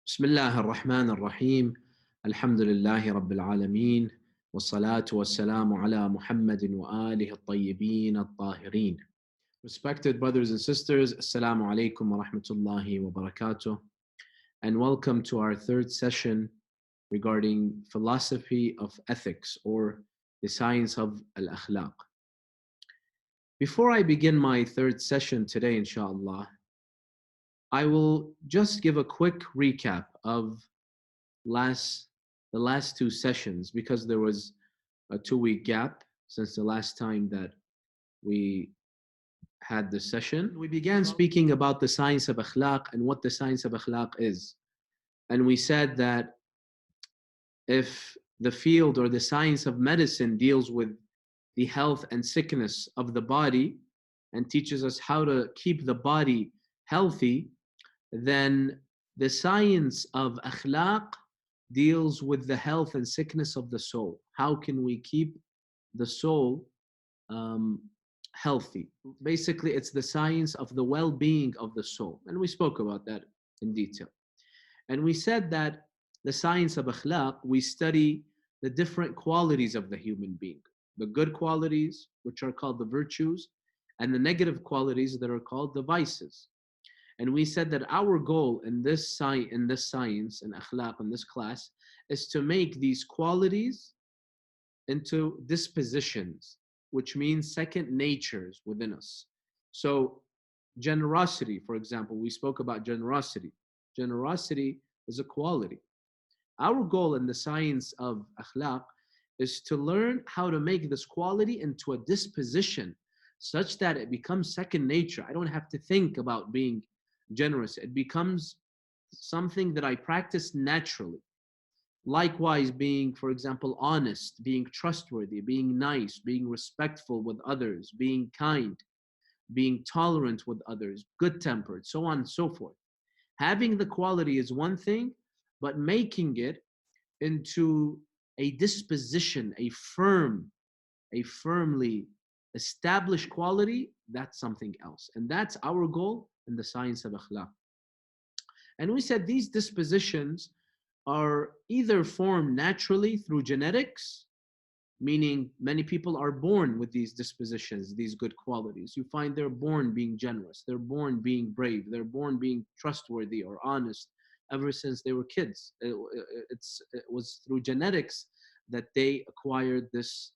بسم الله الرحمن الرحيم الحمد لله رب العالمين والصلاة والسلام على محمد وآله الطيبين الطاهرين. Respected brothers and sisters, Assalamu alaikum wa rahmatullahi wa barakatuh, and welcome to our third session regarding philosophy of ethics or the science of al-akhlaq. Before I begin my third session today, inshallah, I will just give a quick recap of the last two sessions because there was a 2-week gap since the last time that we had the session. We began speaking about the science of akhlaq and what the science of akhlaq is. And we said that if the field or the science of medicine deals with the health and sickness of the body and teaches us how to keep the body healthy, then the science of akhlaq deals with the health and sickness of the soul. How can we keep the soul healthy? Basically, it's the science of the well-being of the soul. And we spoke about that in detail. And we said that the science of akhlaq, we study the different qualities of the human being. The good qualities, which are called the virtues, and the negative qualities that are called the vices. And we said that our goal in this science, in akhlaq, in this class, is to make these qualities into dispositions, which means second natures within us. So generosity, for example, we spoke about generosity. Generosity is a quality. Our goal in the science of akhlaq is to learn how to make this quality into a disposition such that it becomes second nature. I don't have to think about being generous. It becomes something that I practice naturally. Likewise, being, for example, honest, being trustworthy, being nice, being respectful with others, being kind, being tolerant with others, good-tempered, so on and so forth. Having the quality is one thing, but making it into a disposition, a firmly established quality, that's something else. And that's our goal in the science of akhlaq. And we said these dispositions are either formed naturally through genetics, meaning many people are born with these dispositions, these good qualities. You find they're born being generous, they're born being brave, they're born being trustworthy or honest ever since they were kids. It was through genetics that they acquired this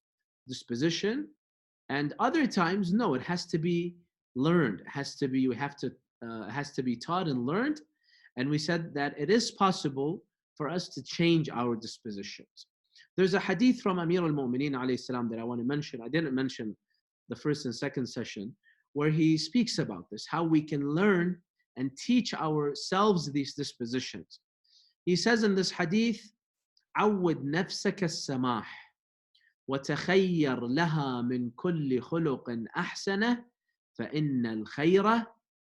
disposition. And other times, no, it has to be learned. It has to be, it has to be taught and learned. And we said that it is possible for us to change our dispositions. There's a hadith from Amir al-Mu'mineen alayhi salam that I want to mention. I didn't mention the first and second session, where he speaks about this, how we can learn and teach ourselves these dispositions. He says in this hadith, عود نفسك السماح وتخير لها من كل خلق أحسنه فإن الخير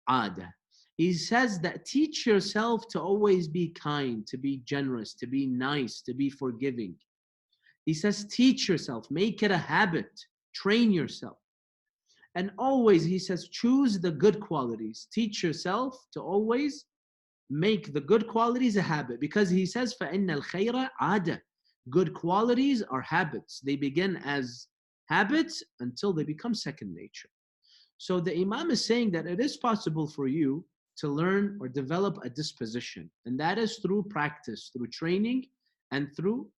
عادة. He says that teach yourself to always be kind, to be generous, to be nice, to be forgiving. He says teach yourself, make it a habit, train yourself. And always, he says, choose the good qualities. Teach yourself to always make the good qualities a habit, because he says فإن الخير عادة. Good qualities are habits. They begin as habits until they become second nature. So the Imam is saying that it is possible for you to learn or develop a disposition. And that is through practice, through training, and through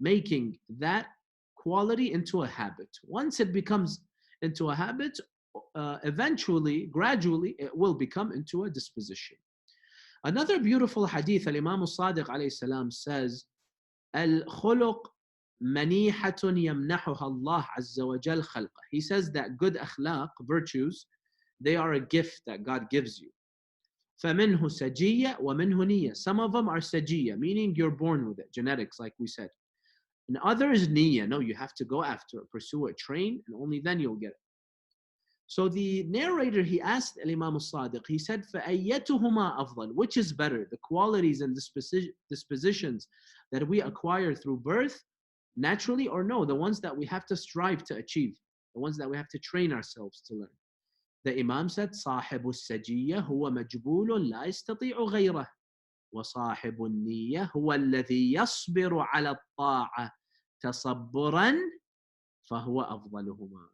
making that quality into a habit. Once it becomes into a habit, eventually, gradually, it will become into a disposition. Another beautiful hadith, Al-Imam al-Sadiq alayhi salam says, الخلق منيحة يمنحها الله عز وجل خلقه. He says that good akhlaq, virtues, they are a gift that God gives you. فمنه سجية ومنه نية. Some of them are سجية, meaning you're born with it, genetics, like we said. And others نية, no, you have to go after it, pursue it, train, and only then you'll get it. So the narrator, he asked Imam al-Sadiq, he said, فَأَيَّتُهُمَا أَفْضَلُ? Which is better, the qualities and dispositions that we acquire through birth, naturally, or no, the ones that we have to strive to achieve, the ones that we have to train ourselves to learn? The Imam said, صَاحِبُ السَّجِيَّةِ هُوَ مَجْبُولٌ لَا يَسْتَطِيعُ غَيْرَهُ. وصاحب النية هو الذي يصبر على الطاعة تصبرا فهو أفضلهما.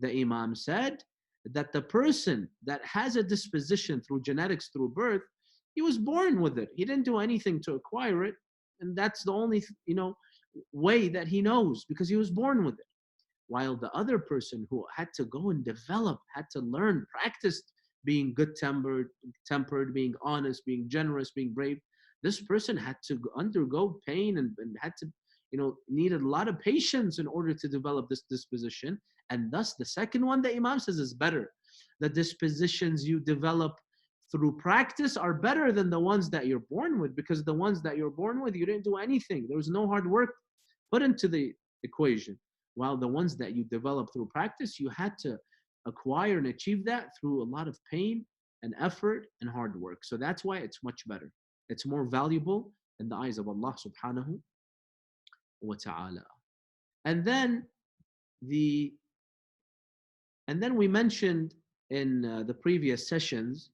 The Imam said that the person that has a disposition through genetics, through birth, he was born with it. He didn't do anything to acquire it, and that's the only way that he knows, because he was born with it. While the other person who had to go and develop, had to learn, practice being good tempered, being honest, being generous, being brave, this person had to undergo pain and had to, needed a lot of patience in order to develop this disposition. And thus, the second one, the Imam says, is better. The dispositions you develop through practice are better than the ones that you're born with, because the ones that you're born with, you didn't do anything. There was no hard work put into the equation. While the ones that you develop through practice, you had to acquire and achieve that through a lot of pain and effort and hard work. So that's why it's much better. It's more valuable in the eyes of Allah subhanahu wa ta'ala. And then the and then we mentioned in the previous sessions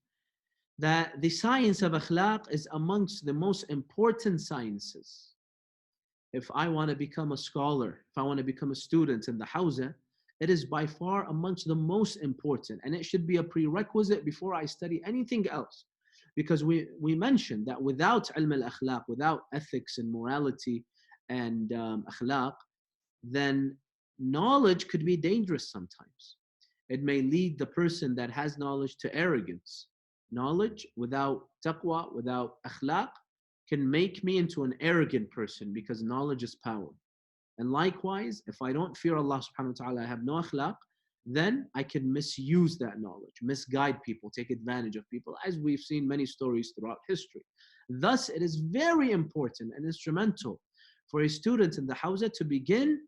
that the science of akhlaq is amongst the most important sciences. If I want to become a scholar, if I want to become a student in the Hujjah, it is by far amongst the most important, and it should be a prerequisite before I study anything else. Because we mentioned that without ilm al-akhlaq, without ethics and morality and akhlaq, then knowledge could be dangerous sometimes. It may lead the person that has knowledge to arrogance. Knowledge without taqwa, without akhlaq, can make me into an arrogant person, because knowledge is power. And likewise, if I don't fear Allah subhanahu wa ta'ala, I have no akhlaq, then I can misuse that knowledge, misguide people, take advantage of people, as we've seen many stories throughout history. Thus, it is very important and instrumental for a student in the Hujjah to begin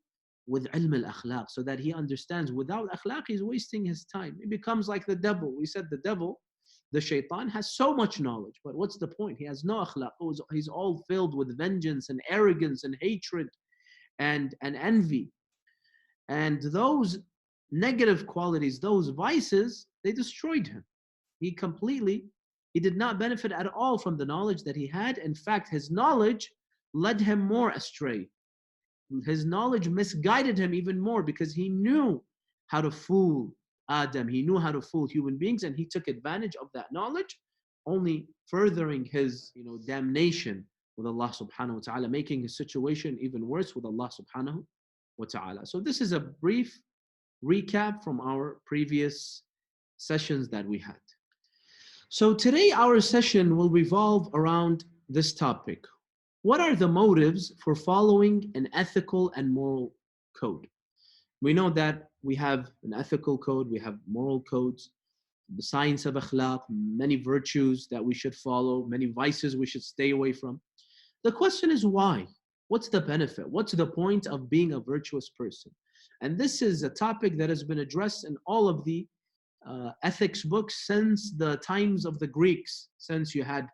with ilm al-akhlaq, so that he understands without akhlaq, he's wasting his time. It becomes like the devil. We said the devil, the shaitan, has so much knowledge, but what's the point? He has no akhlaq. He's all filled with vengeance and arrogance and hatred and envy. And those negative qualities, those vices, they destroyed him. He did not benefit at all from the knowledge that he had. In fact, his knowledge led him more astray. His knowledge misguided him even more, because he knew how to fool Adam. He knew how to fool human beings, and he took advantage of that knowledge, only furthering his damnation with Allah subhanahu wa ta'ala, making his situation even worse with Allah subhanahu wa ta'ala. So this is a brief recap from our previous sessions that we had. So today our session will revolve around this topic. What are the motives for following an ethical and moral code? We know that we have an ethical code, we have moral codes, the science of akhlaq, many virtues that we should follow, many vices we should stay away from. The question is why? What's the benefit? What's the point of being a virtuous person? And this is a topic that has been addressed in all of the ethics books since the times of the Greeks, since you had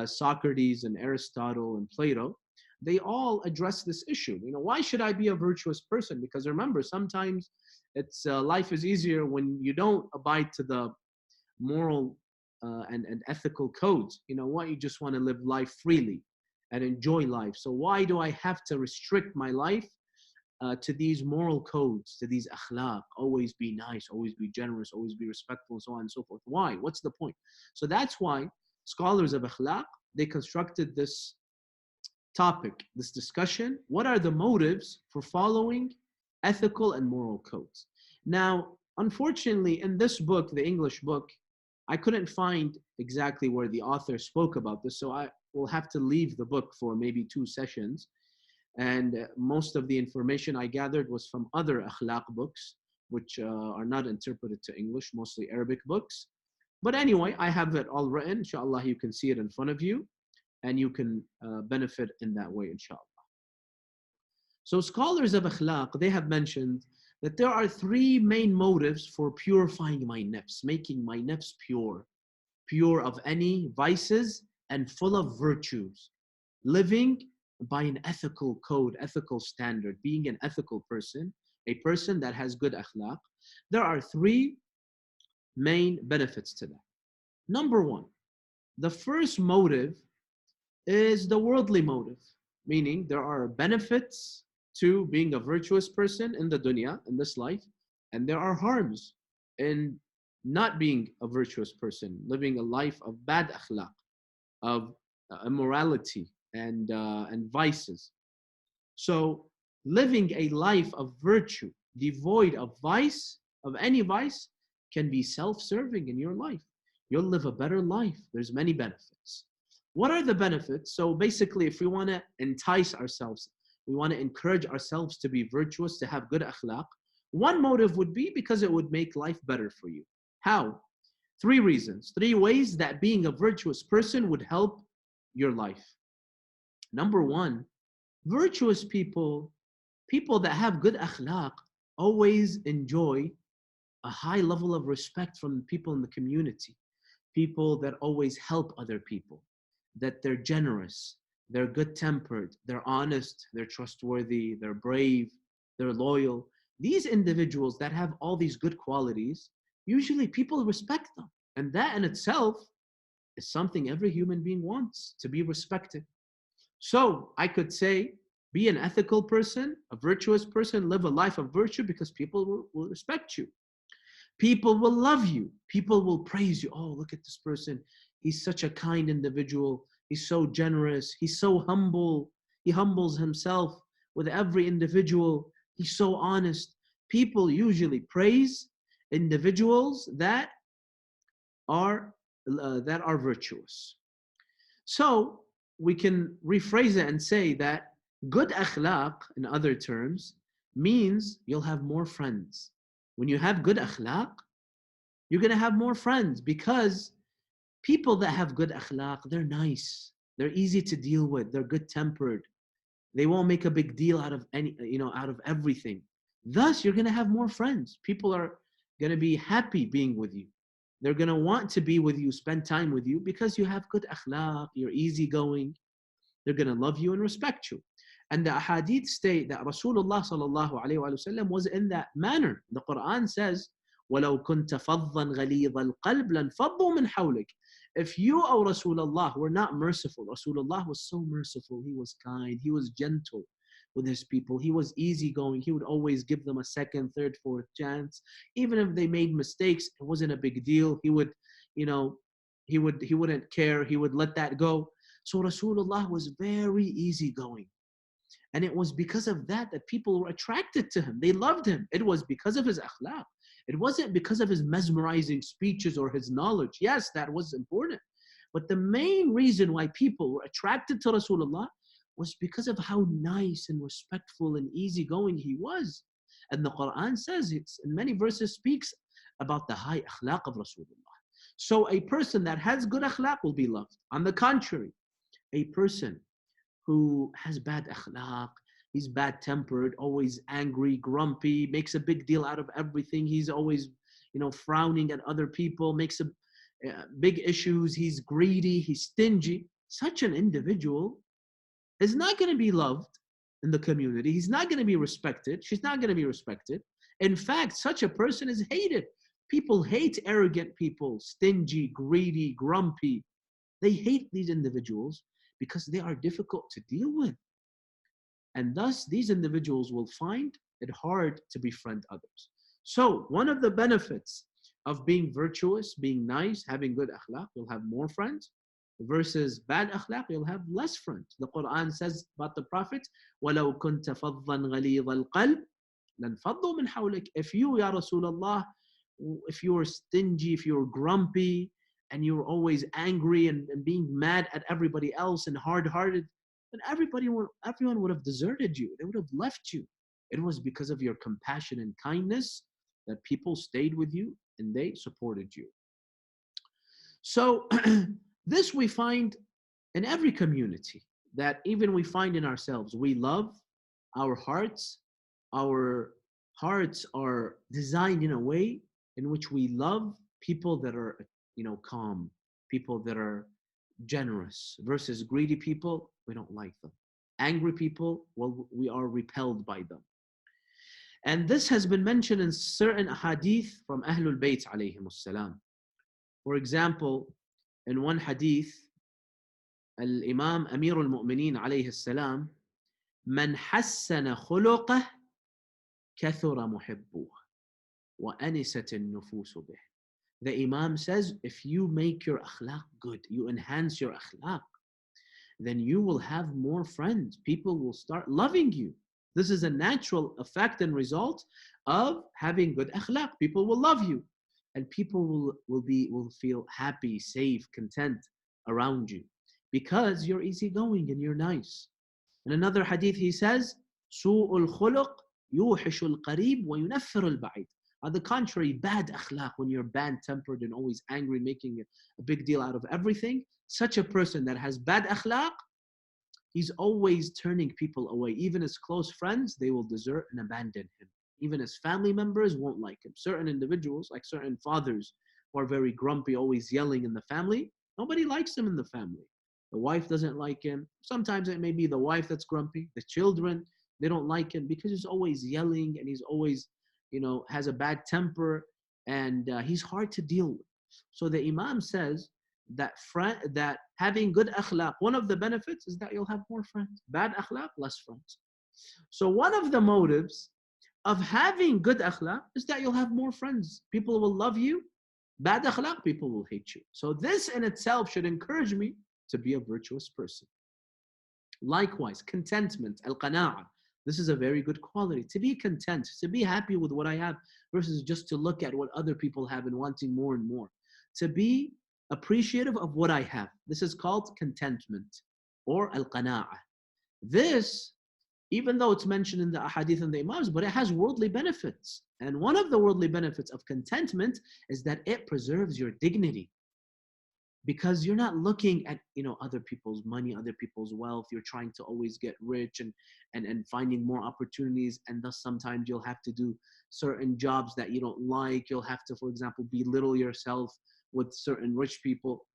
Socrates and Aristotle and Plato. They all address this issue. Why should I be a virtuous person? Because remember, sometimes it's life is easier when you don't abide to the moral and ethical codes. You just want to live life freely and enjoy life. So why do I have to restrict my life to these moral codes, to these akhlaq? Always be nice, always be generous, always be respectful, and so on and so forth. Why? What's the point? So that's why scholars of akhlaq, they constructed this topic, this discussion. What are the motives for following ethical and moral codes? Now, unfortunately, in this book, the English book, I couldn't find exactly where the author spoke about this, so I will have to leave the book for maybe 2 sessions. And most of the information I gathered was from other akhlaq books, which are not interpreted to English, mostly Arabic books. But anyway, I have it all written. Inshallah, you can see it in front of you, and you can benefit in that way, inshallah. So scholars of akhlaq, they have mentioned that there are 3 main motives for purifying my nafs, making my nafs pure of any vices and full of virtues, living by an ethical code, ethical standard, being an ethical person, a person that has good akhlaq. There are 3 main benefits to that. Number 1, the first motive is the worldly motive, meaning there are benefits to being a virtuous person in the dunya, in this life, and there are harms in not being a virtuous person, living a life of bad akhlaq, of immorality and vices. So living a life of virtue, devoid of vice, of any vice, can be self-serving in your life. You'll live a better life. There's many benefits. What are the benefits? So basically, if we want to entice ourselves, we want to encourage ourselves to be virtuous, to have good akhlaq, one motive would be because it would make life better for you. How? Three reasons, three ways that being a virtuous person would help your life. Number one, virtuous people, people that have good akhlaq, always enjoy a high level of respect from people in the community. People that always help other people, that they're generous, they're good tempered, they're honest, they're trustworthy, they're brave, they're loyal. These individuals that have all these good qualities, usually people respect them. And that in itself is something every human being wants, to be respected. So I could say, be an ethical person, a virtuous person, live a life of virtue because people will respect you. People will love you. People will praise you. Oh, look at this person. He's such a kind individual. He's so generous. He's so humble. He humbles himself with every individual. He's so honest. People usually praise individuals are that are virtuous. So we can rephrase it and say that good akhlaq, in other terms, means you'll have more friends. When you have good akhlaq, you're going to have more friends because people that have good akhlaq, they're nice. They're easy to deal with. They're good tempered. They won't make a big deal out of out of everything. Thus, you're going to have more friends. People are going to be happy being with you. They're going to want to be with you, spend time with you because you have good akhlaq, you're easygoing. They're going to love you and respect you. And the ahadith state that Rasulullah sallallahu alayhi wa sallam was in that manner. The Quran says, وَلَوْ كُنْتَ فَضًّا غَلِيظَ الْقَلْبِ لَانْفَضُّوا مِنْ حَوْلِكَ. If you, O Rasulullah, were not merciful, Rasulullah was so merciful, he was kind, he was gentle with his people, he was easygoing, he would always give them a second, third, fourth chance. Even if they made mistakes, it wasn't a big deal. He would, he wouldn't care, he would let that go. So Rasulullah was very easygoing. And it was because of that that people were attracted to him. They loved him. It was because of his akhlaq. It wasn't because of his mesmerizing speeches or his knowledge. Yes, that was important. But the main reason why people were attracted to Rasulullah was because of how nice and respectful and easygoing he was. And the Quran says, it's in many verses speaks about the high akhlaq of Rasulullah. So a person that has good akhlaq will be loved. On the contrary, a person who has bad akhlaq, he's bad tempered, always angry, grumpy, makes a big deal out of everything. He's always, frowning at other people, makes big issues. He's greedy, he's stingy. Such an individual is not going to be loved in the community. He's not going to be respected. She's not going to be respected. In fact, such a person is hated. People hate arrogant people, stingy, greedy, grumpy. They hate these individuals because they are difficult to deal with. And thus, these individuals will find it hard to befriend others. So, one of the benefits of being virtuous, being nice, having good akhlaq, you'll have more friends. Versus bad akhlaq, you'll have less friends. The Quran says about the Prophet, وَلَوْ كُنْتَ فَضًّا غَلِيظَ الْقَلْبِ لَانْفَضُّوا مِنْ حَوْلِكَ. If you, Ya Rasulullah, if you were stingy, if you were grumpy, and you were always angry and being mad at everybody else and hard-hearted, then everyone would have deserted you. They would have left you. It was because of your compassion and kindness that people stayed with you and they supported you. So this we find in every community, that even we find in ourselves. We love our hearts. Our hearts are designed in a way in which we love people that are calm, people that are generous, versus greedy people, we don't like them. Angry people, well, we are repelled by them. And this has been mentioned in certain hadith from Ahlul Bayt alayhim salam. For example, in one hadith, Al-Imam Amir al-Mu'mineen alayhi salam, من حسن خلقه كثر محبوه وأنست النفوس به. The Imam says, if you make your akhlaq good, you enhance your akhlaq, then you will have more friends. People will start loving you. This is a natural effect and result of having good akhlaq. People will love you, and people will feel happy, safe, content around you because you're easygoing and you're nice. In another hadith, he says, سوء الخلق يوحش القريب وينفر البعيد. On the contrary, bad akhlaq, when you're bad-tempered and always angry, making a big deal out of everything, such a person that has bad akhlaq, he's always turning people away. Even his close friends, they will desert and abandon him. Even his family members won't like him. Certain individuals, like certain fathers who are very grumpy, always yelling in the family, nobody likes him in the family. The wife doesn't like him. Sometimes it may be the wife that's grumpy. The children, they don't like him because he's always yelling and he's always, has a bad temper, and he's hard to deal with. So the Imam says that having good akhlaq, one of the benefits is that you'll have more friends. Bad akhlaq, less friends. So one of the motives of having good akhlaq is that you'll have more friends. People will love you. Bad akhlaq, people will hate you. So this in itself should encourage me to be a virtuous person. Likewise, contentment, al-qana'ah. This is a very good quality. To be content, to be happy with what I have versus just to look at what other people have and wanting more and more. To be appreciative of what I have. This is called contentment or al-qana'ah. This, even though it's mentioned in the ahadith and the imams, but it has worldly benefits. And one of the worldly benefits of contentment is that it preserves your dignity. Because you're not looking at other people's money, other people's wealth. You're trying to always get rich and finding more opportunities, and thus sometimes you'll have to do certain jobs that you don't like. You'll have to, for example, belittle yourself with certain rich people.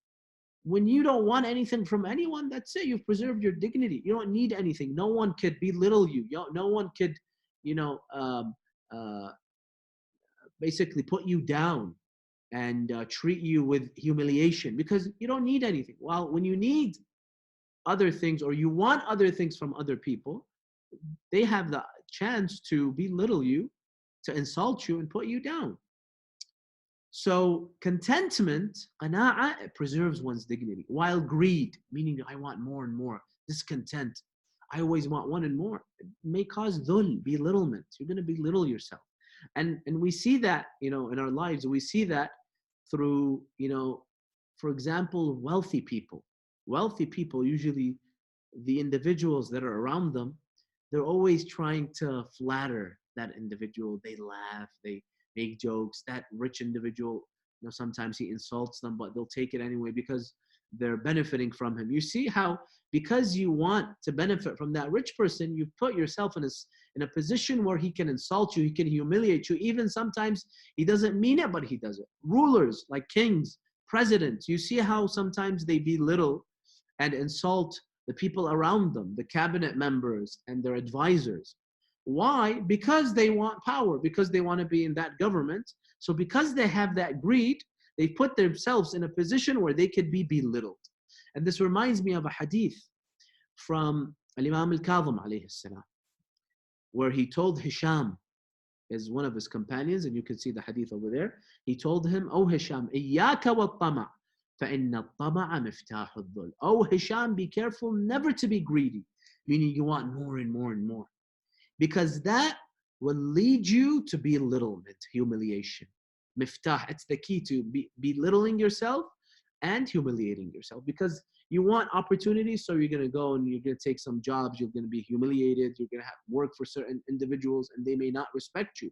When you don't want anything from anyone, that's it. You've preserved your dignity. You don't need anything. No one could belittle you. No one could basically put you down and treat you with humiliation because you don't need anything. Well, when you need other things or you want other things from other people, they have the chance to belittle you, to insult you and put you down. So contentment, qana'ah, it preserves one's dignity. While greed, meaning I want more and more, discontent, I always want one and more, it may cause dhul, belittlement. You're going to belittle yourself. And we see that, in our lives, we see that through, for example, wealthy people. Wealthy people, usually the individuals that are around them, they're always trying to flatter that individual. They laugh, they make jokes. That rich individual, sometimes he insults them, but they'll take it anyway because they're benefiting from him. You see how, because you want to benefit from that rich person, you put yourself in a position where he can insult you, he can humiliate you. Even sometimes he doesn't mean it, but he does it. Rulers like kings, presidents, you see how sometimes they belittle and insult the people around them, the cabinet members and their advisors. Why? Because they want power, because they want to be in that government. So because they have that greed, they put themselves in a position where they could be belittled. And this reminds me of a hadith from Al-Imam Al-Kadhim alayhi salam, where he told Hisham, is one of his companions, and you can see the hadith over there. He told him, "Oh Hisham, iyyaka wat-tama' فَإِنَّ الطَّمَعَ مِفْتَاحُ الذُّلِّ." Oh Hisham, be careful never to be greedy, meaning you want more and more and more, because that will lead you to belittlement, humiliation. Miftah, it's the key to belittling yourself and humiliating yourself, because you want opportunities, so you're going to go and you're going to take some jobs, you're going to be humiliated, you're going to have to work for certain individuals and they may not respect you.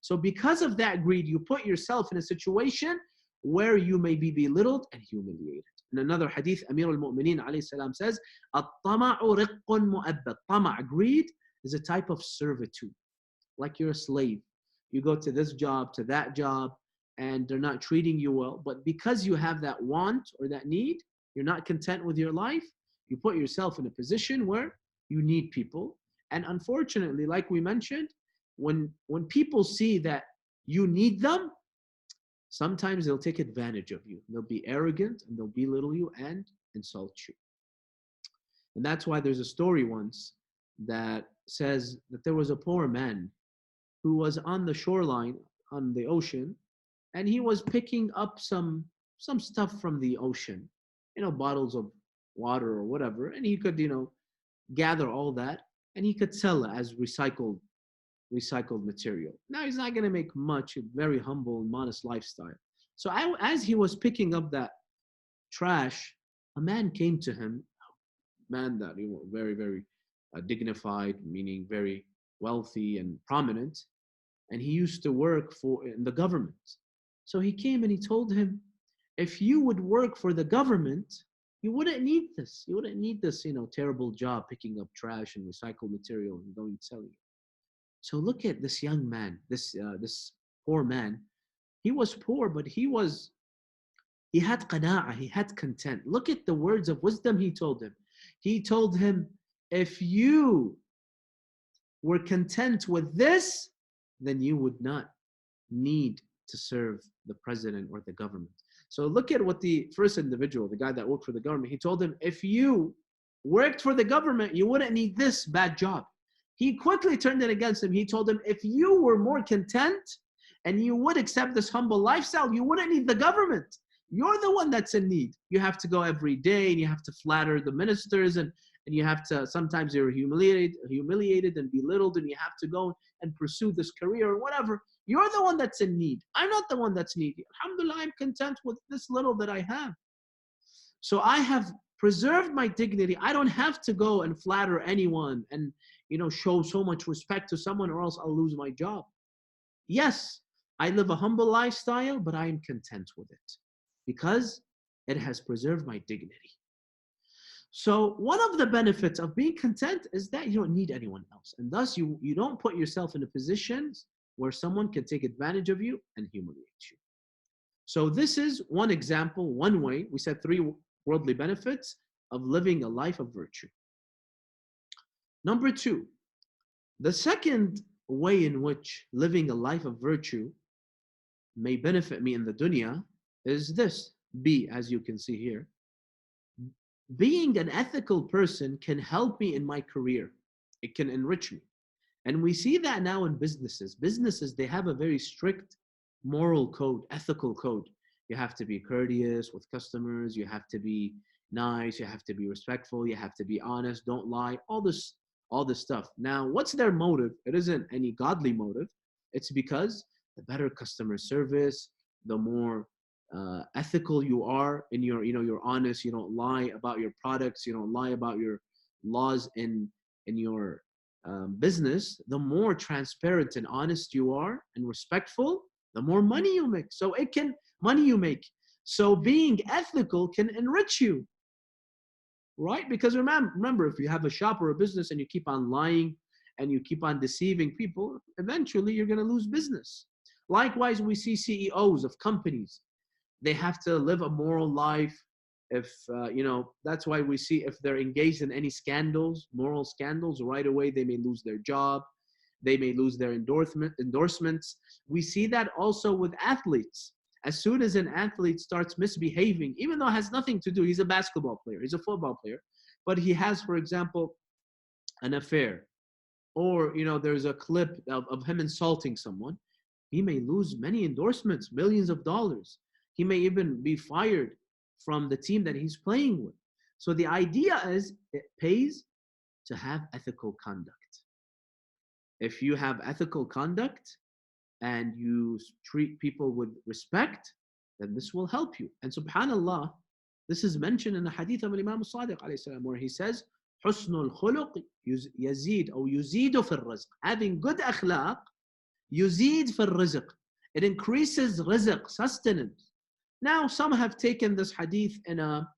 So because of that greed, you put yourself in a situation where you may be belittled and humiliated. In another hadith, Amir al-Mu'mineen alayhi salam says, "At-tama'u riqqun mu'abbad." Tama', greed, is a type of servitude. Like you're a slave. You go to this job, to that job, and they're not treating you well. But because you have that want or that need, you're not content with your life, you put yourself in a position where you need people. And unfortunately, like we mentioned, when people see that you need them, sometimes they'll take advantage of you. They'll be arrogant and they'll belittle you and insult you. And that's why there's a story once that says that there was a poor man who was on the shoreline on the ocean, and he was picking up some stuff from the ocean, bottles of water or whatever, and he could, gather all that and he could sell it as recycled material. Now he's not going to make much, a very humble and modest lifestyle. So as he was picking up that trash, a man came to him, man that very very dignified, meaning very wealthy and prominent, and he used to work for in the government. So he came and he told him, if you would work for the government, you wouldn't need this. You wouldn't need this, terrible job picking up trash and recycled material and going and selling it. So look at this young man, this poor man. He was poor, but he had qana'ah, he had content. Look at the words of wisdom he told him. He told him, if you were content with this, then you would not need to serve the president or the government. So look at what the first individual, the guy that worked for the government, he told him, if you worked for the government, you wouldn't need this bad job. He quickly turned it against him. He told him, if you were more content and you would accept this humble lifestyle, you wouldn't need the government. You're the one that's in need. You have to go every day and you have to flatter the ministers and you have to, sometimes you're humiliated and belittled and you have to go and pursue this career or whatever. You're the one that's in need. I'm not the one that's needy. Alhamdulillah, I'm content with this little that I have. So I have preserved my dignity. I don't have to go and flatter anyone and show so much respect to someone or else I'll lose my job. Yes, I live a humble lifestyle, but I am content with it because it has preserved my dignity. So one of the benefits of being content is that you don't need anyone else. And thus you don't put yourself in a position where someone can take advantage of you and humiliate you. So this is one example, one way. We said 3 worldly benefits of living a life of virtue. Number 2, the second way in which living a life of virtue may benefit me in the dunya is this. B, as you can see here. Being an ethical person can help me in my career. It can enrich me. And we see that now in businesses. Businesses, they have a very strict moral code, ethical code. You have to be courteous with customers. You have to be nice. You have to be respectful. You have to be honest. Don't lie. All this stuff. Now, what's their motive? It isn't any godly motive. It's because the better customer service, the more ethical you are in your, you're honest. You don't lie about your products. You don't lie about your laws in your business. The more transparent and honest you are and respectful, the more money you make. So being ethical can enrich you, right? Because remember, if you have a shop or a business and you keep on lying and you keep on deceiving people, eventually you're going to lose business. Likewise, we see CEOs of companies. They have to live a moral life. If, that's why we see if they're engaged in any scandals, moral scandals, right away they may lose their job. They may lose their endorsements. We see that also with athletes. As soon as an athlete starts misbehaving, even though it has nothing to do, he's a basketball player, he's a football player, but he has, for example, an affair, or, there's a clip of him insulting someone, he may lose many endorsements, millions of dollars. He may even be fired from the team that he's playing with. So the idea is it pays to have ethical conduct. If you have ethical conduct and you treat people with respect, then this will help you. And subhanallah, this is mentioned in the hadith of Imam Sadiq alayhi salam, where he says, Husnul khuluq yazid or yuzidu fil rizq. Having good akhlaq, yuzid fil rizq. It increases rizq, sustenance. Now, some have taken this hadith in a,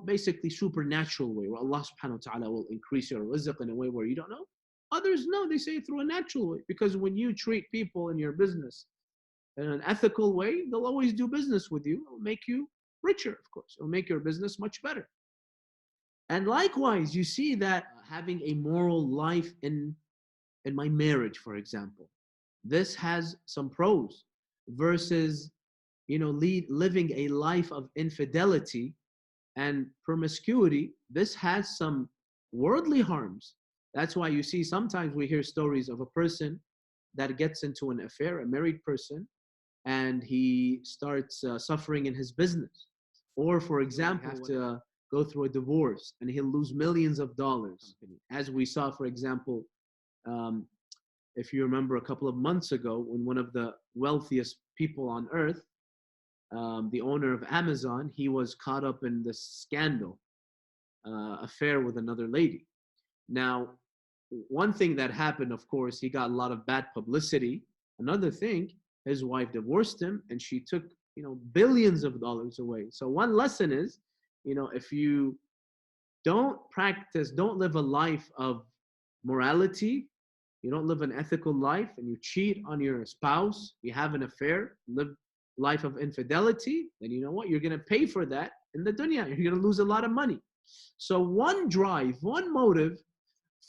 basically supernatural way, where Allah subhanahu wa ta'ala will increase your rizq in a way where you don't know. Others, no, they say through a natural way. Because when you treat people in your business in an ethical way, they'll always do business with you. It'll make you richer, of course. It'll make your business much better. And likewise, you see that having a moral life in my marriage, for example, this has some pros versus living a life of infidelity And promiscuity, this has some worldly harms. That's why you see sometimes we hear stories of a person that gets into an affair, a married person, and he starts suffering in his business. Or, for example, have to go through a divorce and he'll lose millions of dollars. As we saw, for example, um, if you remember a couple of months ago, when one of the wealthiest people on earth, the owner of Amazon, he was caught up in this scandal, affair with another lady. Now, one thing that happened, of course, he got a lot of bad publicity. Another thing, his wife divorced him and she took, billions of dollars away. So one lesson is, if you don't live a life of morality, you don't live an ethical life, and you cheat on your spouse, you have an affair, live life of infidelity, then you know what? You're going to pay for that in the dunya. You're going to lose a lot of money. So one drive, one motive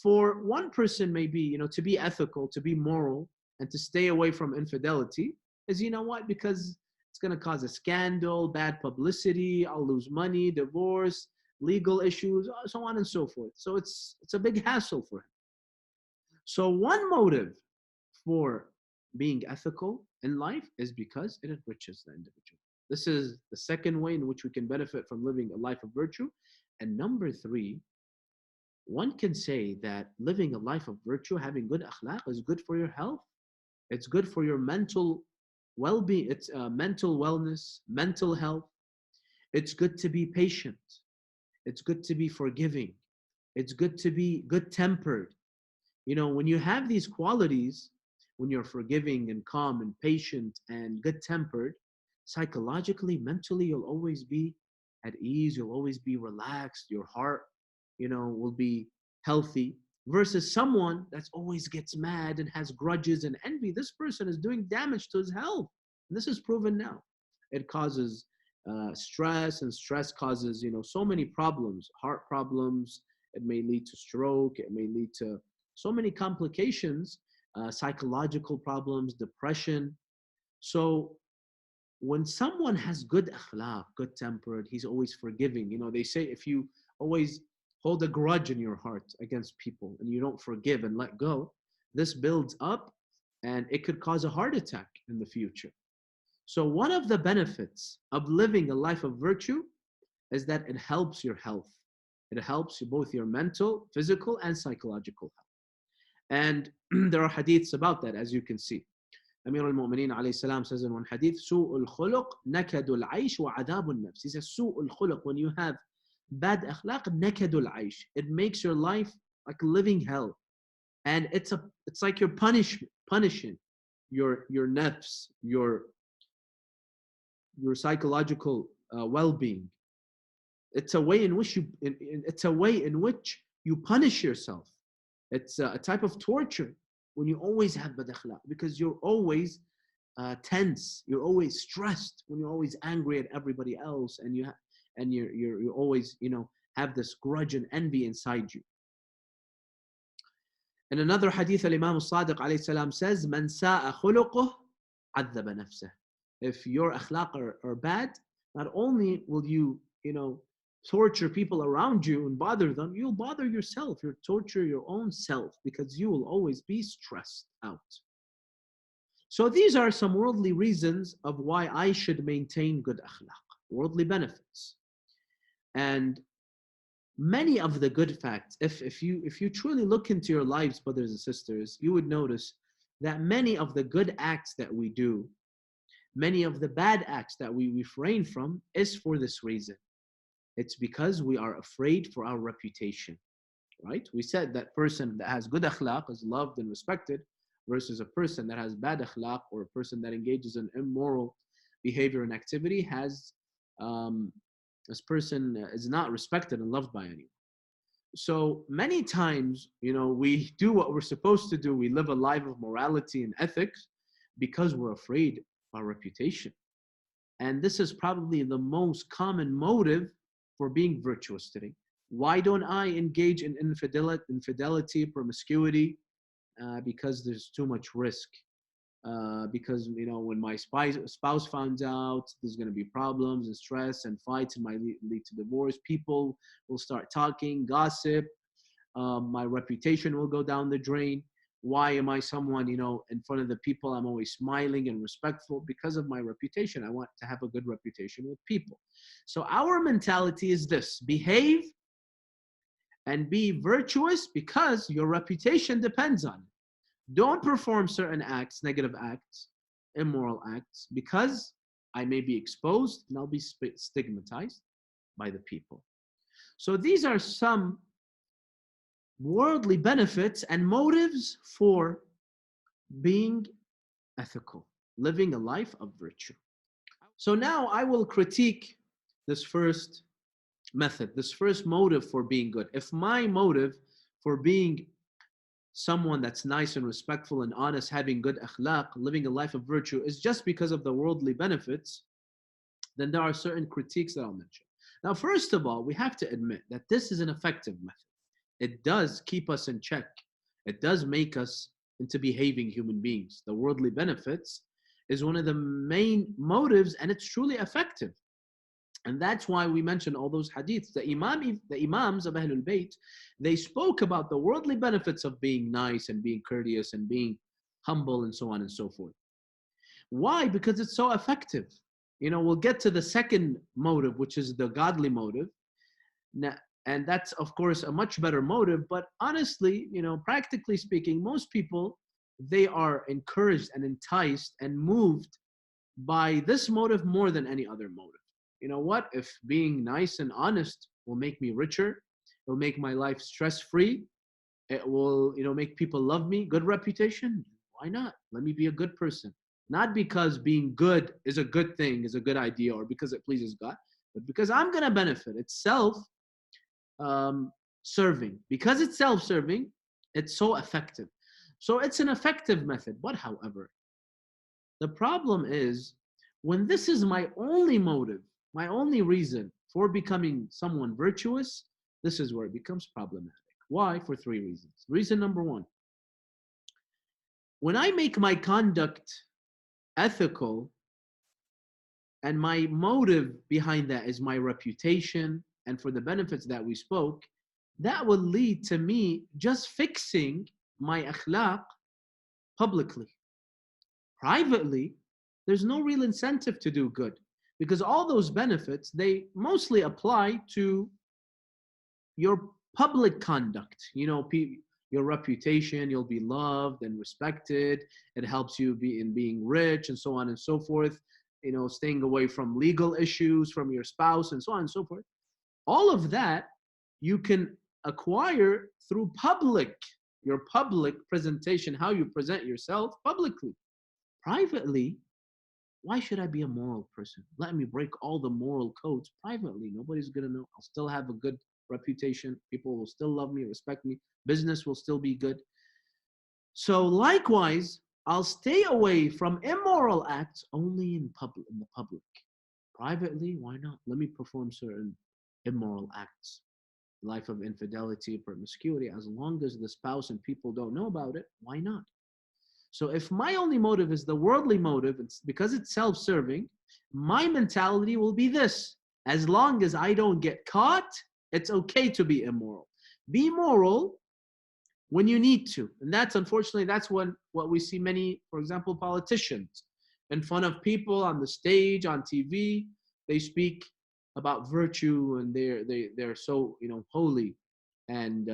for one person may be, to be ethical, to be moral, and to stay away from infidelity is, what? Because it's going to cause a scandal, bad publicity, I'll lose money, divorce, legal issues, so on and so forth. So it's a big hassle for him. So one motive for being ethical in life is because it enriches the individual. This is the second way in which we can benefit from living a life of virtue. And number three, one can say that living a life of virtue, having good akhlaq, is good for your health. It's good for your mental well-being. It's mental wellness, mental health. It's good to be patient. It's good to be forgiving. It's good to be good-tempered. When you have these qualities, when you're forgiving and calm and patient and good-tempered, psychologically, mentally, you'll always be at ease. You'll always be relaxed. Your heart, will be healthy. Versus someone that's always gets mad and has grudges and envy. This person is doing damage to his health. And this is proven now. It causes stress, and stress causes, so many problems, heart problems. It may lead to stroke. It may lead to so many complications, psychological problems, depression. So when someone has good akhlaq, good tempered, he's always forgiving. They say if you always hold a grudge in your heart against people and you don't forgive and let go, this builds up and it could cause a heart attack in the future. So one of the benefits of living a life of virtue is that it helps your health. It helps you both your mental, physical, and psychological health. And there are hadiths about that, as you can see. Amir al-Mu'mineen alayhi salam says in one hadith, Su'ul khuluq nakadul aish wa adabun nafs. He says, Su'ul khuluq, when you have bad akhlaq, nakadul aish. It makes your life like living hell. And it's like you're punishing your nafs, your psychological well-being. It's a way in which you punish yourself. It's a type of torture when you always have bad akhlaq, because you're always tense, you're always stressed, when you're always angry at everybody else, and you always have this grudge and envy inside you. In another hadith, Imam al-Sadiq alayhi salam says, "Man sa'a khuluquh adhaba nafsah." If your akhlaq are bad, not only will you torture people around you and bother them, you'll bother yourself. You'll torture your own self because you will always be stressed out. So these are some worldly reasons of why I should maintain good akhlaq, worldly benefits. And many of the good facts, if you truly look into your lives, brothers and sisters, you would notice that many of the good acts that we do, many of the bad acts that we refrain from, is for this reason. It's because we are afraid for our reputation, right? We said that person that has good akhlaq is loved and respected, versus a person that has bad akhlaq, or a person that engages in immoral behavior and activity, this person is not respected and loved by anyone. So many times, we do what we're supposed to do. We live a life of morality and ethics because we're afraid of our reputation. And this is probably the most common motive for being virtuous today. Why don't I engage in infidelity, promiscuity? Because there's too much risk. because when my spouse finds out, there's going to be problems and stress and fights, and might lead to divorce. People will start talking, gossip. My reputation will go down the drain. Why am I someone, in front of the people, I'm always smiling and respectful? Because of my reputation. I want to have a good reputation with people. So our mentality is this: behave and be virtuous because your reputation depends on it. Don't perform certain acts, negative acts, immoral acts, because I may be exposed and I'll be stigmatized by the people. So these are some worldly benefits and motives for being ethical, living a life of virtue. So now I will critique this first method, this first motive for being good. If my motive for being someone that's nice and respectful and honest, having good akhlaq, living a life of virtue is just because of the worldly benefits, then there are certain critiques that I'll mention. Now, first of all, we have to admit that this is an effective method. It does keep us in check. It does make us into behaving human beings. The worldly benefits is one of the main motives, and it's truly effective. And that's why we mentioned all those hadiths. The Imams of Ahlul Bayt, they spoke about the worldly benefits of being nice and being courteous and being humble and so on and so forth. Why? Because it's so effective. We'll get to the second motive, which is the godly motive. And that's, of course, a much better motive. But honestly, practically speaking, most people, they are encouraged and enticed and moved by this motive more than any other motive. You know what? If being nice and honest will make me richer, it'll make my life stress-free, it will, make people love me, good reputation, why not? Let me be a good person. Not because being good is a good thing, is a good idea, or because it pleases God, but because I'm going to benefit. It's self-serving. Because it's self-serving, it's so effective. So it's an effective method. But however, the problem is when this is my only motive, my only reason for becoming someone virtuous, this is where it becomes problematic. Why? For three reasons. Reason number one: when I make my conduct ethical and my motive behind that is my reputation and for the benefits that we spoke, that will lead to me just fixing my akhlaq publicly. Privately, there's no real incentive to do good because all those benefits, they mostly apply to your public conduct. Your reputation, you'll be loved and respected. It helps you in being rich and so on and so forth. Staying away from legal issues from your spouse and so on and so forth. All of that you can acquire through your public presentation, how you present yourself publicly. Privately, why should I be a moral person? Let me break all the moral codes privately. Nobody's going to know. I'll still have a good reputation. People will still love me, respect me. Business will still be good. So likewise, I'll stay away from immoral acts only in the public. Privately, why not? Let me perform certain immoral acts. Life of infidelity, promiscuity, as long as the spouse and people don't know about it, why not? So if my only motive is the worldly motive, it's because it's self-serving, my mentality will be this: as long as I don't get caught, it's okay to be immoral. Be moral when you need to. And that's, unfortunately, that's what we see many, for example, politicians in front of people on the stage, on TV, they speak about virtue and they're so holy and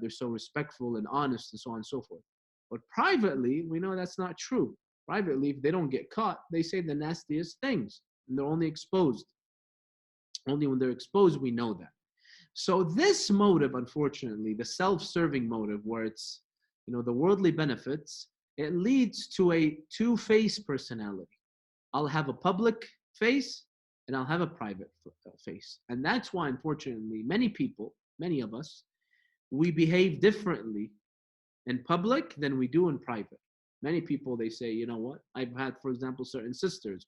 they're so respectful and honest and so on and so forth. But privately, we know that's not true. Privately, if they don't get caught, they say the nastiest things and they're only exposed. Only when they're exposed, we know that. So this motive, unfortunately, the self-serving motive, where it's the worldly benefits, it leads to a two-faced personality. I'll have a public face and I'll have a private face. And that's why, unfortunately, many of us, we behave differently in public than we do in private. Many people, they say, you know what? I've had, for example, certain sisters.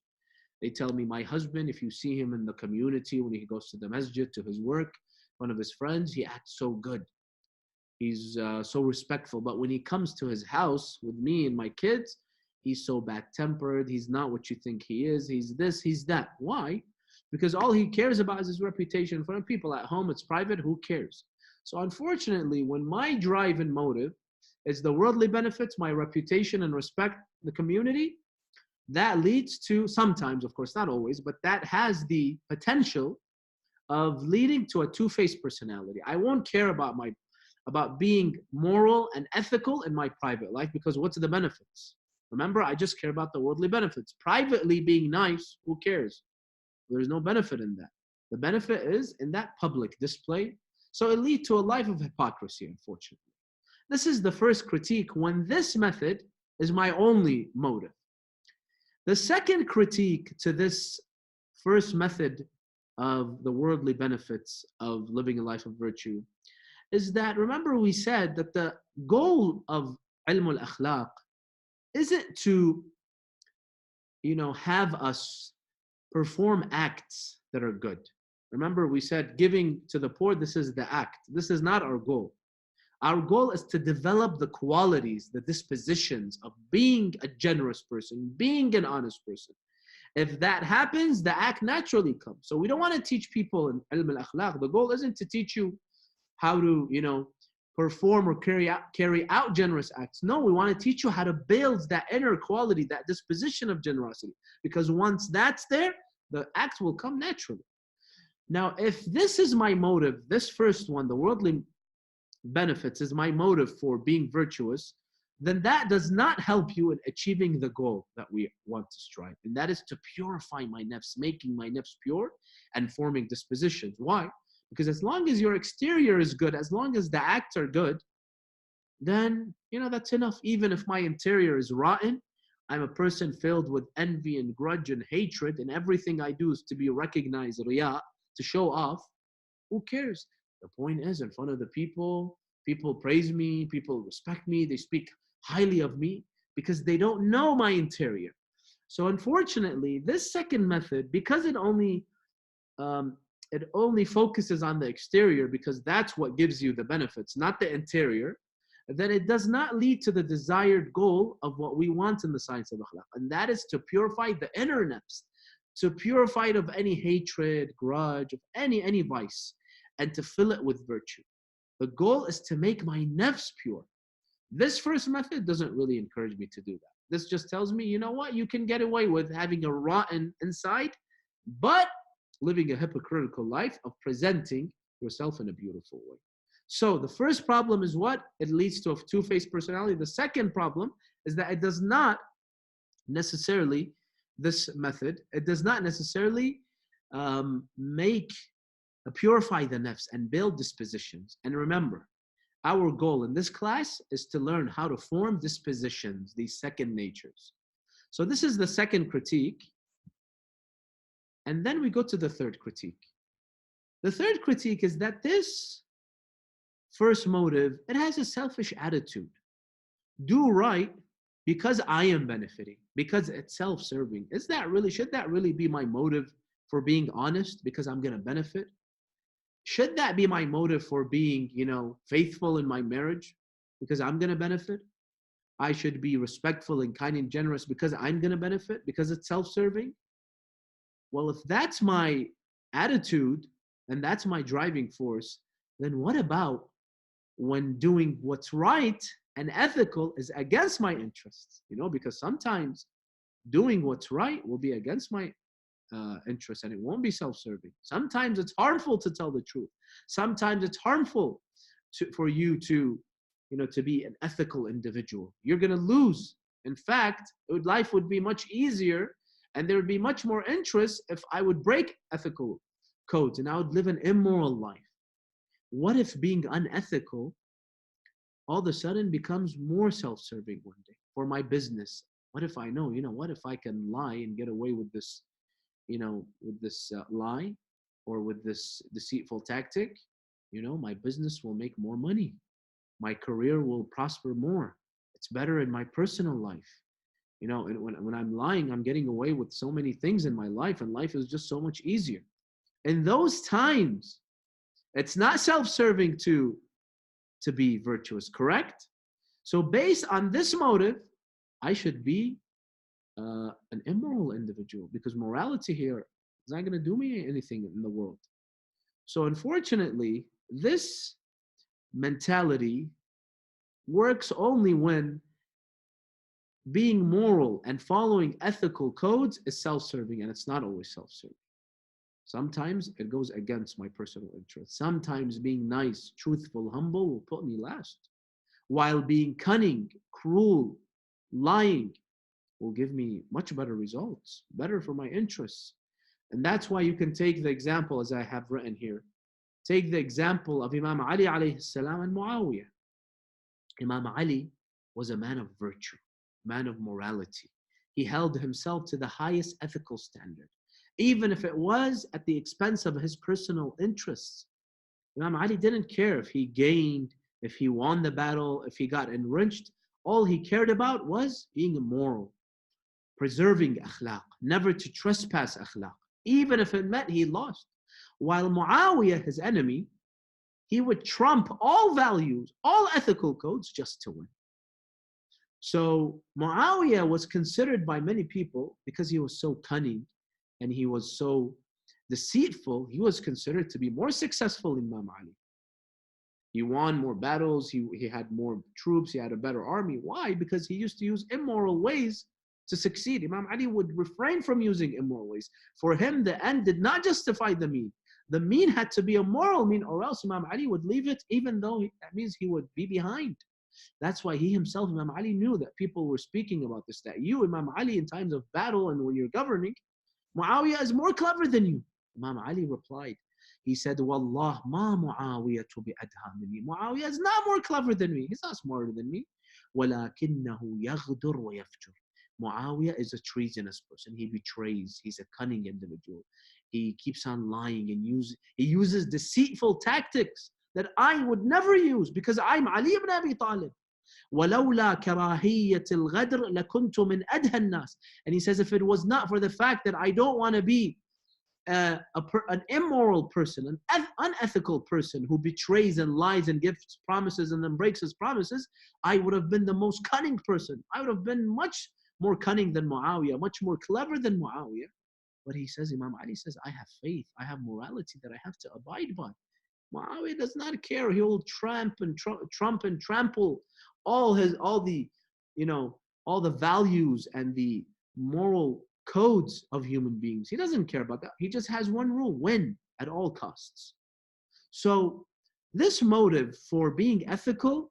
They tell me, my husband, if you see him in the community, when he goes to the masjid, to his work, one of his friends, he acts so good. He's so respectful. But when he comes to his house with me and my kids, He's so bad-tempered. He's not what you think he is. He's this, he's that. Why? Because all he cares about is his reputation in front of people. At home, it's private. Who cares? So unfortunately, when my drive and motive is the worldly benefits, my reputation and respect the community, that leads to, sometimes, of course, not always, but that has the potential of leading to a two-faced personality. I won't care about being moral and ethical in my private life, because what's the benefits? Remember, I just care about the worldly benefits. Privately being nice, who cares? There's no benefit in that. The benefit is in that public display. So it leads to a life of hypocrisy, unfortunately. This is the first critique when this method is my only motive. The second critique to this first method of the worldly benefits of living a life of virtue is that, remember, we said that the goal of ilm al-akhlaq isn't to, have us perform acts that are good. Remember, we said giving to the poor, this is the act. This is not our goal. Our goal is to develop the qualities, the dispositions of being a generous person, being an honest person. If that happens, the act naturally comes. So we don't want to teach people in ilm al-akhlaq. The goal isn't to teach you how to, perform or carry out generous acts. No, we want to teach you how to build that inner quality, that disposition of generosity. Because once that's there, the act will come naturally. Now, if this is my motive, this first one, the worldly benefits, is my motive for being virtuous, then that does not help you in achieving the goal that we want to strive. And that is to purify my nafs, making my nafs pure and forming dispositions. Why? Because as long as your exterior is good, as long as the acts are good, then, that's enough. Even if my interior is rotten, I'm a person filled with envy and grudge and hatred, and everything I do is to be recognized, riyah, to show off, who cares? The point is, in front of the people praise me, people respect me, they speak highly of me because they don't know my interior. So unfortunately, this second method, because it only focuses on the exterior, because that's what gives you the benefits, not the interior, then it does not lead to the desired goal of what we want in the science of akhlaq. And that is to purify the inner nafs, to purify it of any hatred, grudge, of any vice, and to fill it with virtue. The goal is to make my nafs pure. This first method doesn't really encourage me to do that. This just tells me, you can get away with having a rotten inside, but living a hypocritical life of presenting yourself in a beautiful way. So the first problem is what? It leads to a two-faced personality. The second problem is that it does not necessarily, this method, it does not necessarily purify the nafs and build dispositions. And remember, our goal in this class is to learn how to form dispositions, these second natures. So this is the second critique. And then we go to the third critique. The third critique is that this first motive, it has a selfish attitude. Do right because I am benefiting, because it's self-serving. Should that really be my motive for being honest, because I'm going to benefit? Should that be my motive for being, faithful in my marriage, because I'm going to benefit? I should be respectful and kind and generous because I'm going to benefit, because it's self-serving? Well, if that's my attitude and that's my driving force, then what about when doing what's right and ethical is against my interests? Because sometimes doing what's right will be against my interests, and it won't be self-serving. Sometimes it's harmful to tell the truth. Sometimes it's harmful for you to be an ethical individual. You're going to lose. In fact, life would be much easier, and there would be much more interest if I would break ethical codes and I would live an immoral life. What if being unethical all of a sudden becomes more self-serving one day for my business? What if I know, what if I can lie and get away with this, lie or with this deceitful tactic? My business will make more money. My career will prosper more. It's better in my personal life. And when I'm lying, I'm getting away with so many things in my life, and life is just so much easier. In those times, it's not self-serving to be virtuous, correct? So based on this motive, I should be an immoral individual, because morality here is not going to do me anything in the world. So, unfortunately, this mentality works only when being moral and following ethical codes is self serving, and it's not always self serving. Sometimes it goes against my personal interest. Sometimes being nice, truthful, humble will put me last, while being cunning, cruel, lying will give me much better results, better for my interests. And that's why you can take the example, as I have written here. Take the example of Imam Ali alayhi salam and Muawiyah. Imam Ali was a man of virtue, man of morality. He held himself to the highest ethical standard, even if it was at the expense of his personal interests. Imam Ali didn't care if he gained, if he won the battle, if he got enriched. All he cared about was being immoral, preserving akhlaq, never to trespass akhlaq, even if it meant he lost. While Muawiyah, his enemy, he would trump all values, all ethical codes just to win. So Muawiyah was considered by many people, because he was so cunning and he was so deceitful, he was considered to be more successful than Imam Ali. He won more battles, he had more troops, he had a better army. Why? Because he used to use immoral ways to succeed. Imam Ali would refrain from using immoral ways. For him, the end did not justify the mean. The mean had to be a moral mean, or else Imam Ali would leave it, even though that means he would be behind. That's why he himself, Imam Ali, knew that people were speaking about this, that you, Imam Ali, in times of battle and when you're governing, Muawiyah is more clever than you. Imam Ali replied, he said, Wallah, ma Muawiyah bi adha minni. Muawiyah is not more clever than me. He's not smarter than me. وَلَكِنَّهُ يَغْدُرُ وَيَفْجُرُ. Muawiyah is a treasonous person. He betrays. He's a cunning individual. He keeps on lying and he uses deceitful tactics that I would never use, because I'm Ali ibn Abi Talib. وَلَوْلَا كَرَاهِيَّةِ الْغَدْرِ لَكُنْتُ مِنْ أَدْهَى النَّاسِ. And he says, if it was not for the fact that I don't want to be an immoral person, an unethical person who betrays and lies and gives promises and then breaks his promises, I would have been the most cunning person. I would have been much more cunning than Muawiyah, much more clever than Muawiyah. But he says, Imam Ali says, I have faith, I have morality that I have to abide by. Muawiyah does not care. He will trump and trample all the, all the values and the moral codes of human beings. He doesn't care about that. He just has one rule: win at all costs. So this motive for being ethical,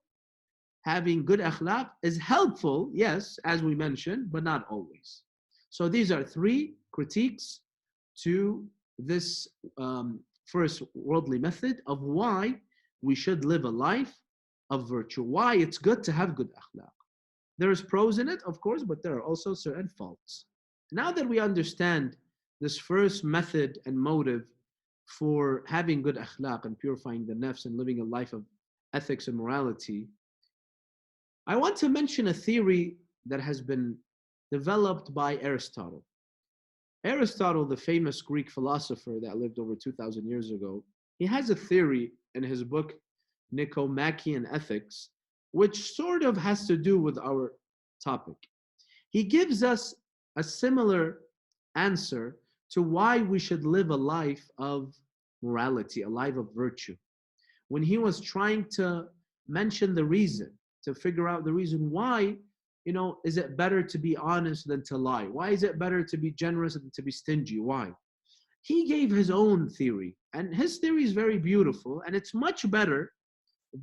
having good akhlaq, is helpful, yes, as we mentioned, but not always. So these are three critiques to this first worldly method of why we should live a life of virtue, why it's good to have good akhlaq. There's pros in it, of course, but there are also certain faults. Now that we understand this first method and motive for having good akhlaq and purifying the nafs and living a life of ethics and morality, I want to mention a theory that has been developed by Aristotle. Aristotle, the famous Greek philosopher that lived over 2,000 years ago, he has a theory in his book, Nicomachean Ethics, which sort of has to do with our topic. He gives us a similar answer to why we should live a life of morality, a life of virtue. When he was trying to mention the reason, to figure out the reason why, is it better to be honest than to lie? Why is it better to be generous than to be stingy? Why? He gave his own theory, and his theory is very beautiful, and it's much better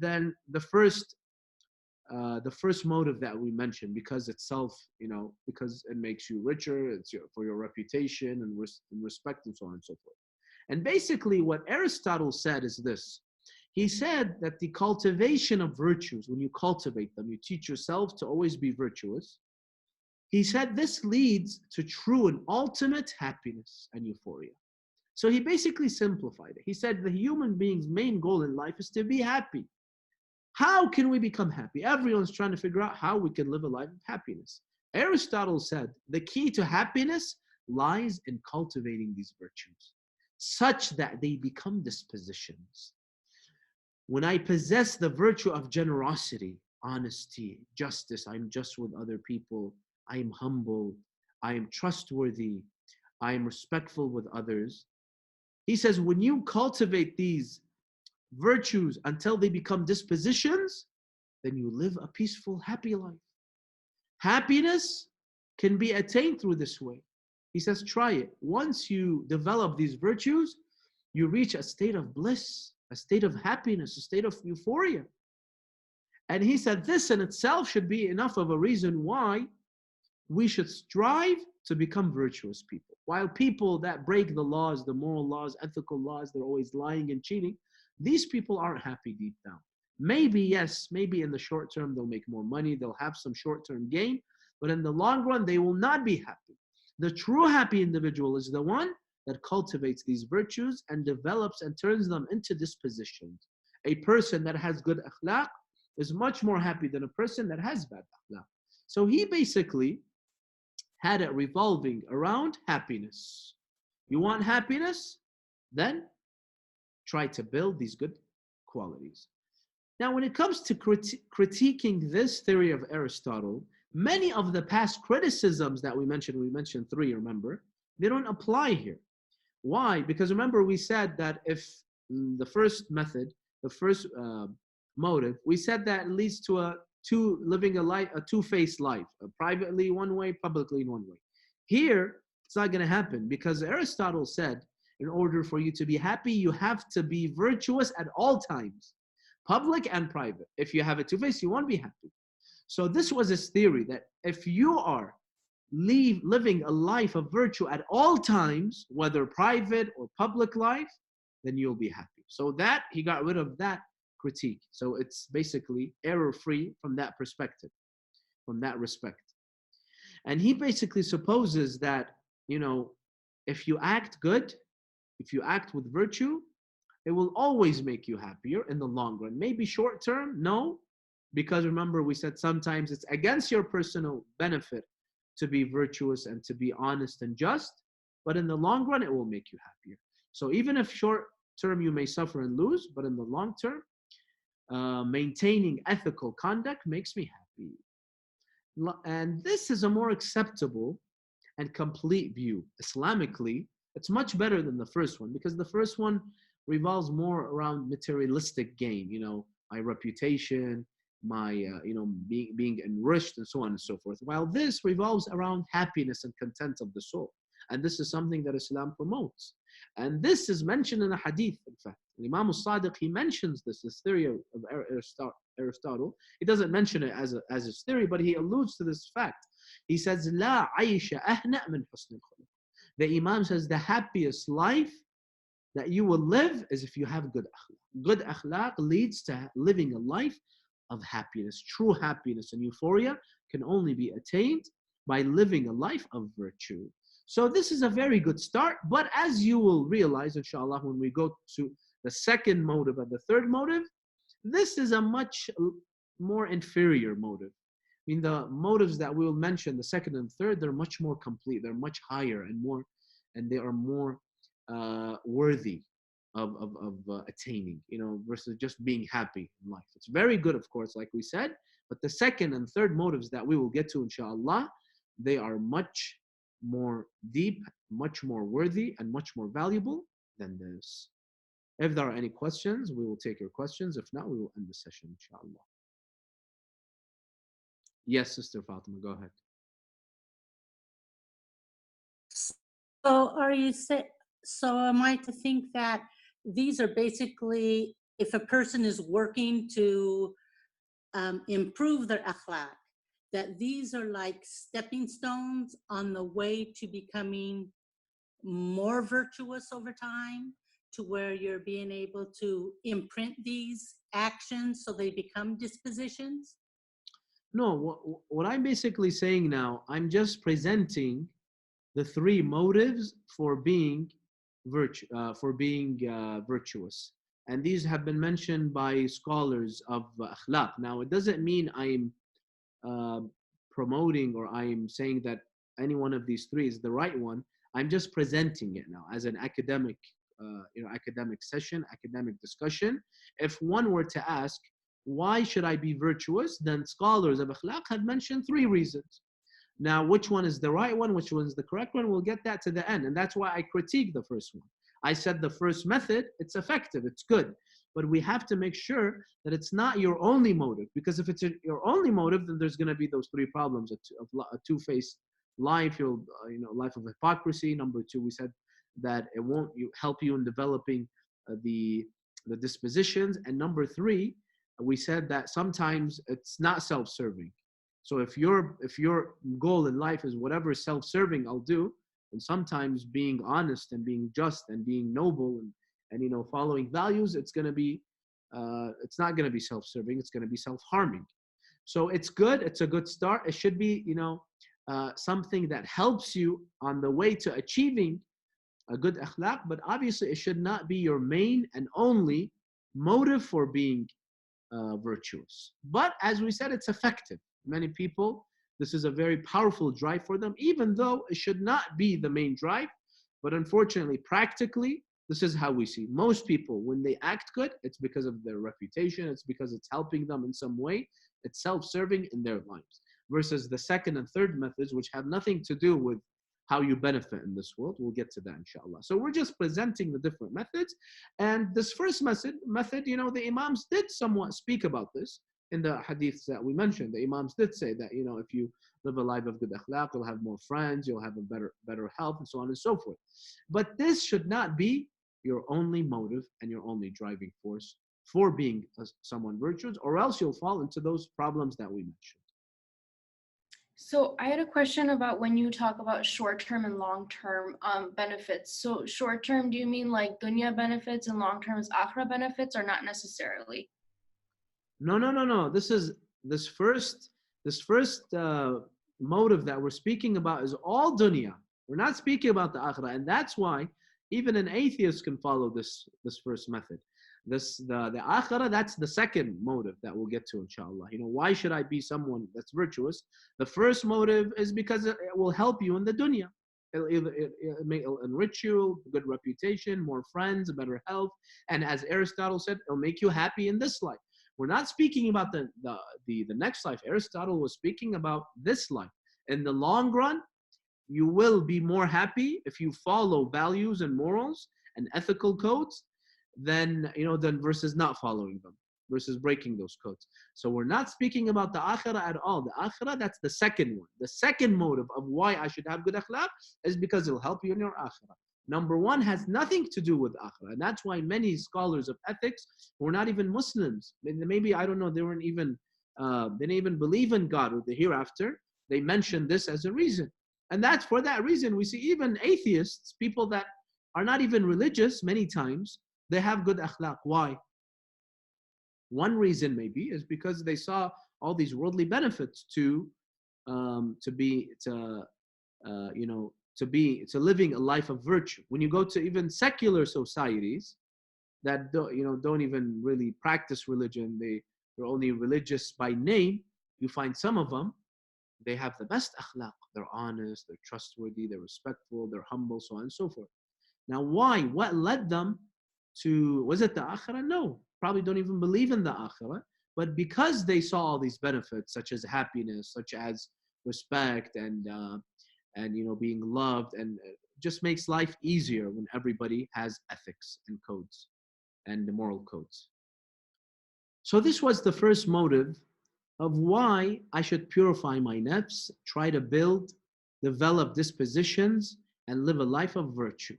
than the first motive that we mentioned, because itself, because it makes you richer, it's for your reputation and respect and so on and so forth. And basically what Aristotle said is this. He said that the cultivation of virtues, when you cultivate them, you teach yourself to always be virtuous. He said this leads to true and ultimate happiness and euphoria. So he basically simplified it. He said the human being's main goal in life is to be happy. How can we become happy? Everyone's trying to figure out how we can live a life of happiness. Aristotle said the key to happiness lies in cultivating these virtues, such that they become dispositions. When I possess the virtue of generosity, honesty, justice, I'm just with other people, I'm humble, I am trustworthy, I am respectful with others. He says, when you cultivate these virtues until they become dispositions, then you live a peaceful, happy life. Happiness can be attained through this way. He says, try it. Once you develop these virtues, you reach a state of bliss, a state of happiness, a state of euphoria. And he said, this in itself should be enough of a reason why we should strive to become virtuous people. While people that break the laws, the moral laws, ethical laws, they're always lying and cheating, these people aren't happy deep down. Maybe, yes, maybe in the short term they'll make more money, they'll have some short-term gain, but in the long run they will not be happy. The true happy individual is the one that cultivates these virtues and develops and turns them into dispositions. A person that has good akhlaq is much more happy than a person that has bad akhlaq. So he basically had it revolving around happiness. You want happiness? Then try to build these good qualities. Now, when it comes to critiquing this theory of Aristotle, many of the past criticisms that we mentioned three, remember, they don't apply here. Why? Because remember, we said that if the first method, the first motive, we said that it leads to living a two-faced life, privately one way, publicly in one way. Here, it's not going to happen because Aristotle said, in order for you to be happy, you have to be virtuous at all times, public and private. If you have a two-faced, you won't be happy. So this was his theory, that if you are living a life of virtue at all times, whether private or public life, then you'll be happy. So that, he got rid of that critique. So it's basically error-free from that perspective, from that respect. And he basically supposes that, if you act good, if you act with virtue, it will always make you happier in the long run. Maybe short term, no, because remember we said sometimes it's against your personal benefit to be virtuous and to be honest and just, but in the long run, it will make you happier. So even if short term you may suffer and lose, but in the long term, maintaining ethical conduct makes me happy. And this is a more acceptable and complete view. Islamically, it's much better than the first one, because the first one revolves more around materialistic gain, my reputation, my, being enriched and so on and so forth. While this revolves around happiness and content of the soul. And this is something that Islam promotes. And this is mentioned in a hadith, in fact. Imam al-Sadiq, he mentions this theory of Aristotle. He doesn't mention it as his theory, but he alludes to this fact. He says, "La aisha ahna min husn al-khuluq." The Imam says the happiest life that you will live is if you have good akhlaq. Good akhlaq leads to living a life of happiness. True happiness and euphoria can only be attained by living a life of virtue. So this is a very good start, but as you will realize, inshallah, when we go to the second motive and the third motive, this is a much more inferior motive. I mean, the motives that we will mention, the second and third, they're much more complete. They're much higher and they are more worthy of attaining, versus just being happy in life. It's very good, of course, like we said, but the second and third motives that we will get to, inshallah, they are much more deep, much more worthy, and much more valuable than this. If there are any questions, we will take your questions. If not, we will end the session, inshallah. Yes, Sister Fatima, go ahead. So am I to think that these are basically, if a person is working to improve their akhlaq, that these are like stepping stones on the way to becoming more virtuous over time, to where you're being able to imprint these actions so they become dispositions? No, what I'm basically saying now, I'm just presenting the three motives for being virtuous, and these have been mentioned by scholars of akhlaq. Now, it doesn't mean I'm promoting or I'm saying that any one of these three is the right one. I'm just presenting it now as an academic, academic session, academic discussion. If one were to ask, why should I be virtuous? Then scholars of akhlaq have mentioned three reasons. Now, which one is the right one, which one is the correct one, we'll get that to the end. And that's why I critique the first one. I said the first method, it's effective, it's good. But we have to make sure that it's not your only motive. Because if it's your only motive, then there's going to be those three problems of a two-faced life, life of hypocrisy. Number two, we said that it won't help you in developing the dispositions. And number three, we said that sometimes it's not self-serving. So if your goal in life is whatever is self-serving, I'll do, and sometimes being honest and being just and being noble and following values, it's gonna be it's not gonna be self-serving. It's gonna be self-harming. So it's good. It's a good start. It should be something that helps you on the way to achieving a good akhlaq. But obviously, it should not be your main and only motive for being virtuous. But as we said, it's effective. Many people, this is a very powerful drive for them, even though it should not be the main drive. But unfortunately, practically, this is how we see. Most people, when they act good, it's because of their reputation. It's because it's helping them in some way. It's self-serving in their lives. Versus the second and third methods, which have nothing to do with how you benefit in this world. We'll get to that, inshallah. So we're just presenting the different methods. And this first method, the Imams did somewhat speak about this in the hadiths that we mentioned. The Imams did say that, if you live a life of good akhlaq, you'll have more friends, you'll have a better health, and so on and so forth. But this should not be your only motive and your only driving force for being someone virtuous, or else you'll fall into those problems that we mentioned. So I had a question about when you talk about short-term and long-term benefits. So short-term, do you mean like dunya benefits, and long-term is akhirah benefits, or not necessarily? No. This first motive that we're speaking about is all dunya. We're not speaking about the akhirah, and that's why even an atheist can follow this first method. The akhirah, that's the second motive that we'll get to, inshallah. Why should I be someone that's virtuous? The first motive is because it will help you in the dunya. It'll enrich you, good reputation, more friends, better health, and as Aristotle said, it'll make you happy in this life. We're not speaking about the next life. Aristotle was speaking about this life. In the long run, you will be more happy if you follow values and morals and ethical codes than versus not following them, versus breaking those codes. So we're not speaking about the akhirah at all. The akhirah, that's the second one. The second motive of why I should have good akhlaq is because it'll help you in your akhirah. Number one has nothing to do with akhirah. And that's why many scholars of ethics were not even Muslims. Maybe, I don't know, they didn't even believe in God or the hereafter. They mentioned this as a reason. And that's for that reason we see even atheists, people that are not even religious, many times, they have good akhlaq. Why? One reason maybe is because they saw all these worldly benefits to living a life of virtue. When you go to even secular societies that don't even really practice religion, they're only religious by name, you find some of them, they have the best akhlaq. They're honest, they're trustworthy, they're respectful, they're humble, so on and so forth. Now, why? What led them to, was it the akhirah? No, probably don't even believe in the akhirah. But because they saw all these benefits, such as happiness, such as respect, and being loved, and just makes life easier when everybody has ethics and codes and the moral codes. So this was the first motive of why I should purify my nafs, try to develop dispositions, and live a life of virtue.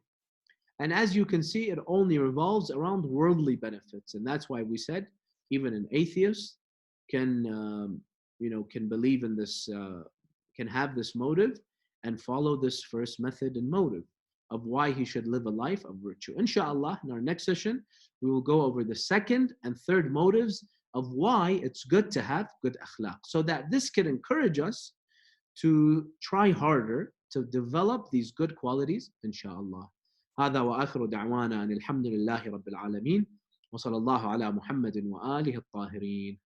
And as you can see, it only revolves around worldly benefits. And that's why we said even an atheist can believe in this, can have this motive and follow this first method and motive of why he should live a life of virtue. Inshallah, in our next session, we will go over the second and third motives of why it's good to have good akhlaq, so that this can encourage us to try harder to develop these good qualities, inshallah. هذا وآخر دعوانا أن الحمد لله رب العالمين وصلى الله على محمد وآله الطاهرين.